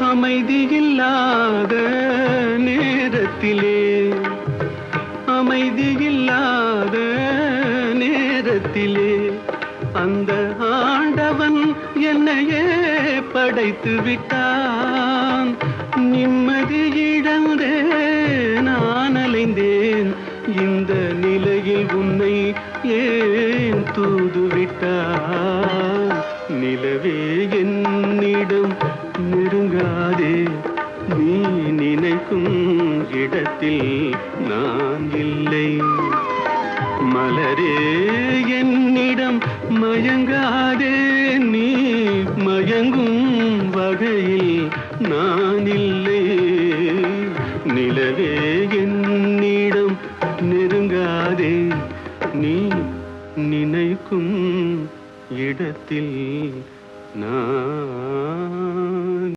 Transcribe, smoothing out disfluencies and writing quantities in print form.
அமைதியில்லாத நேரத்திலே அமைதியில்லாத நேரத்திலே அந்த ஆண்டவன் என்னையே படைத்து விட்டான். நிம்மதி இழந்தே நான் அலைந்தேன். இந்த நிலையில் உன்னை ஏன் தூதுவிட்டான்? நிலவே என்னிடம் நெருங்காதே, நீ நினைக்கும் இடத்தில் நான் இல்லை. மலரே என்னிடம் மயங்காதே, நீ மயங்கும் வகையில் நான்